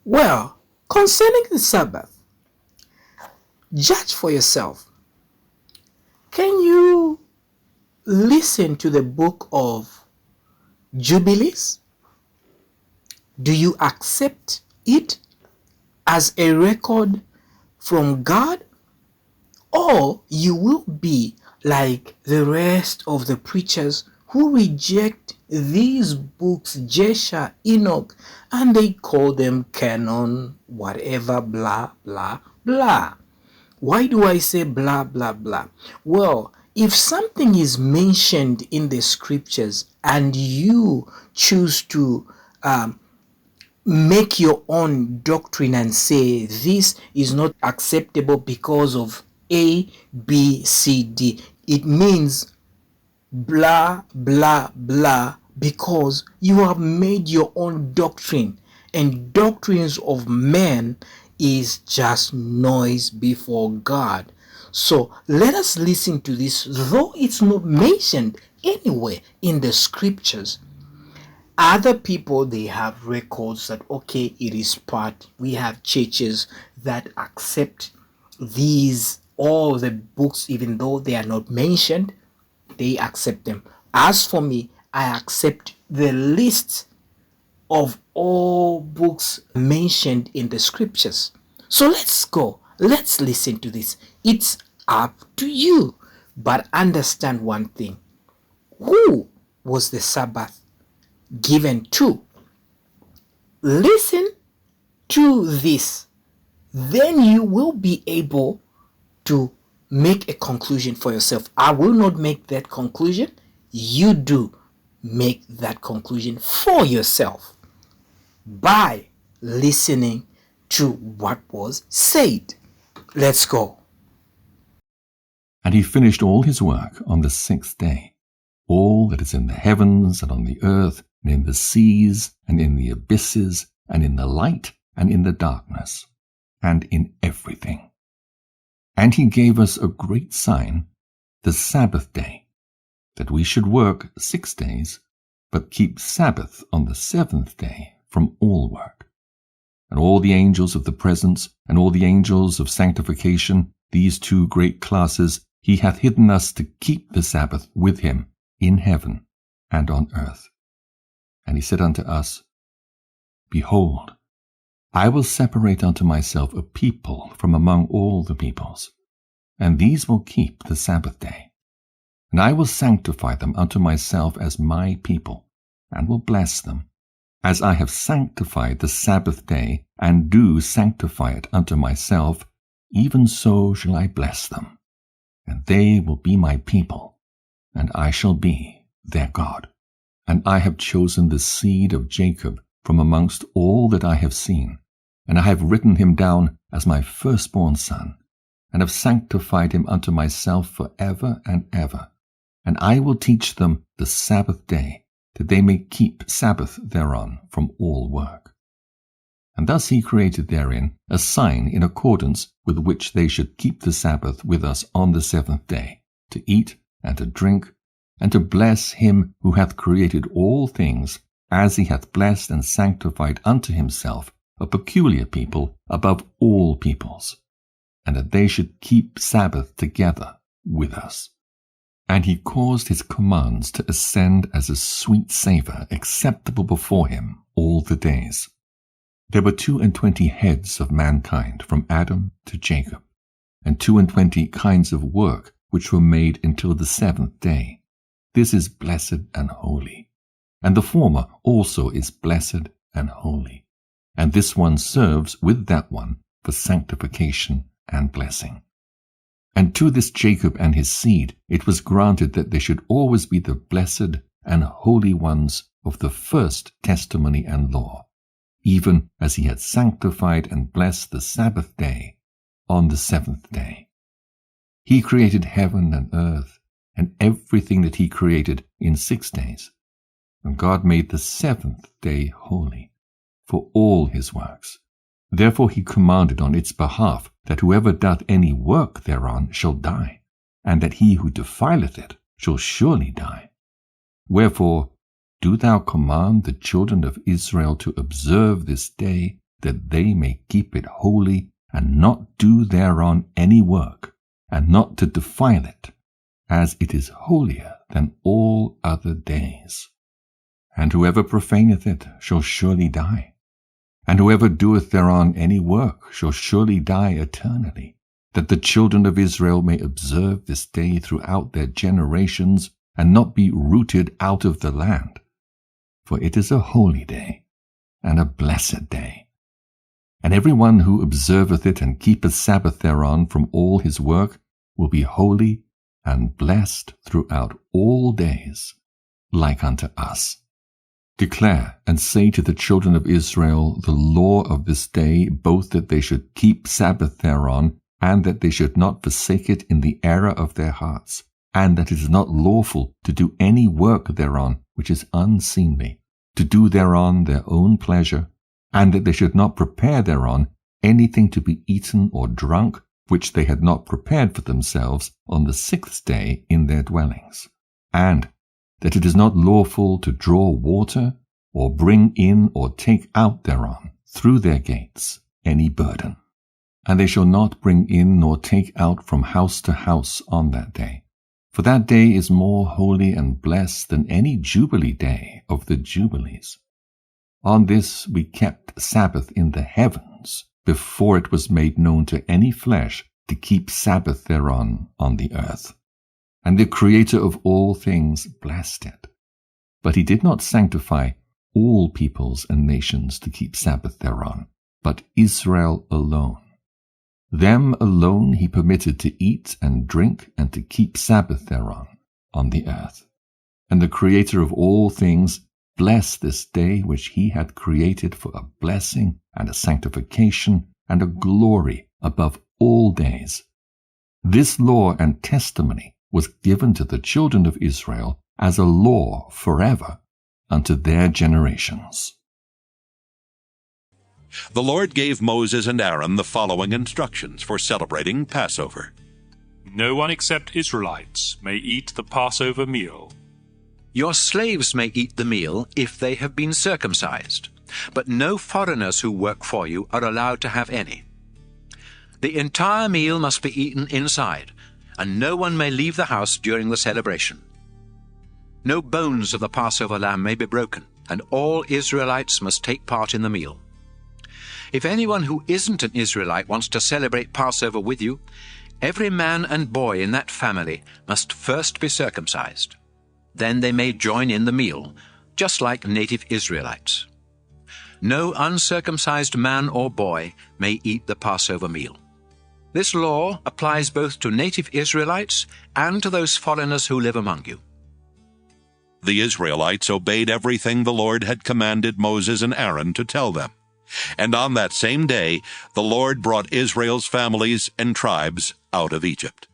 Well, concerning the Sabbath, judge for yourself. Can you listen to the book of Jubilees? Do you accept it as a record from God? Or you will be like the rest of the preachers who reject these books, Jesha, Enoch, and they call them canon, whatever, blah, blah, blah. Why do I say blah, blah, blah? Well, if something is mentioned in the scriptures and you choose to make your own doctrine and say this is not acceptable because of A, B, C, D, it means blah, blah, blah, because you have made your own doctrine, and doctrines of men is just noise before God. So let us listen to this, though it's not mentioned anywhere in the scriptures. Other people, they have records that, okay, it is part. We have churches that accept these, all the books, even though they are not mentioned, they accept them. As for me, I accept the list of all books mentioned in the scriptures. So let's go. Let's listen to this. It's up to you. But understand one thing. Who was the Sabbath given to? Listen to this. Then you will be able to make a conclusion for yourself. I will not make that conclusion. You do make that conclusion for yourself by listening to what was said. Let's go. And he finished all his work on the sixth day. All that is in the heavens and on the earth and in the seas and in the abysses and in the light and in the darkness and in everything. And he gave us a great sign, the Sabbath day, that we should work 6 days, but keep Sabbath on the 7th day from all work. And all the angels of the presence and all the angels of sanctification, these 2 great classes, he hath hidden us to keep the Sabbath with him in heaven and on earth. And he said unto us, Behold, I will separate unto myself a people from among all the peoples, and these will keep the Sabbath day. And I will sanctify them unto myself as my people, and will bless them. As I have sanctified the Sabbath day, and do sanctify it unto myself, even so shall I bless them. And they will be my people, and I shall be their God. And I have chosen the seed of Jacob from amongst all that I have seen, and I have written him down as my firstborn son, and have sanctified him unto myself for ever and ever. And I will teach them the Sabbath day, that they may keep Sabbath thereon from all work. And thus he created therein a sign in accordance with which they should keep the Sabbath with us on the 7th day, to eat and to drink, and to bless him who hath created all things, as he hath blessed and sanctified unto himself a peculiar people above all peoples, and that they should keep Sabbath together with us. And he caused his commands to ascend as a sweet savour acceptable before him all the days. There were 22 heads of mankind from Adam to Jacob, and 22 kinds of work which were made until the 7th day. This is blessed and holy, and the former also is blessed and holy, and this one serves with that one for sanctification and blessing. And to this Jacob and his seed it was granted that they should always be the blessed and holy ones of the first testimony and law, even as he had sanctified and blessed the Sabbath day on the 7th day. He created heaven and earth, and everything that he created in 6 days. And God made the 7th day holy for all his works. Therefore he commanded on its behalf that whoever doth any work thereon shall die, and that he who defileth it shall surely die. Wherefore do thou command the children of Israel to observe this day, that they may keep it holy, and not do thereon any work, and not to defile it, as it is holier than all other days. And whoever profaneth it shall surely die. And whoever doeth thereon any work shall surely die eternally, that the children of Israel may observe this day throughout their generations, and not be rooted out of the land. For it is a holy day, and a blessed day. And every one who observeth it and keepeth Sabbath thereon from all his work will be holy and blessed throughout all days, like unto us. Declare and say to the children of Israel the law of this day, both that they should keep Sabbath thereon, and that they should not forsake it in the error of their hearts, and that it is not lawful to do any work thereon which is unseemly, to do thereon their own pleasure, and that they should not prepare thereon anything to be eaten or drunk, which they had not prepared for themselves on the sixth day in their dwellings, and that it is not lawful to draw water, or bring in or take out thereon, through their gates, any burden. And they shall not bring in nor take out from house to house on that day. For that day is more holy and blessed than any jubilee day of the jubilees. On this we kept Sabbath in the heavens, before it was made known to any flesh to keep Sabbath thereon on the earth. And the Creator of all things blessed it. But he did not sanctify all peoples and nations to keep Sabbath thereon, but Israel alone. Them alone he permitted to eat and drink and to keep Sabbath thereon on the earth. And the Creator of all things blessed this day which he had created for a blessing and a sanctification and a glory above all days. This law and testimony was given to the children of Israel as a law forever unto their generations. The Lord gave Moses and Aaron the following instructions for celebrating Passover. No one except Israelites may eat the Passover meal. Your slaves may eat the meal if they have been circumcised, but no foreigners who work for you are allowed to have any. The entire meal must be eaten inside, and no one may leave the house during the celebration. No bones of the Passover lamb may be broken, and all Israelites must take part in the meal. If anyone who isn't an Israelite wants to celebrate Passover with you, every man and boy in that family must first be circumcised. Then they may join in the meal, just like native Israelites. No uncircumcised man or boy may eat the Passover meal. This law applies both to native Israelites and to those foreigners who live among you. The Israelites obeyed everything the Lord had commanded Moses and Aaron to tell them. And on that same day the Lord brought Israel's families and tribes out of Egypt.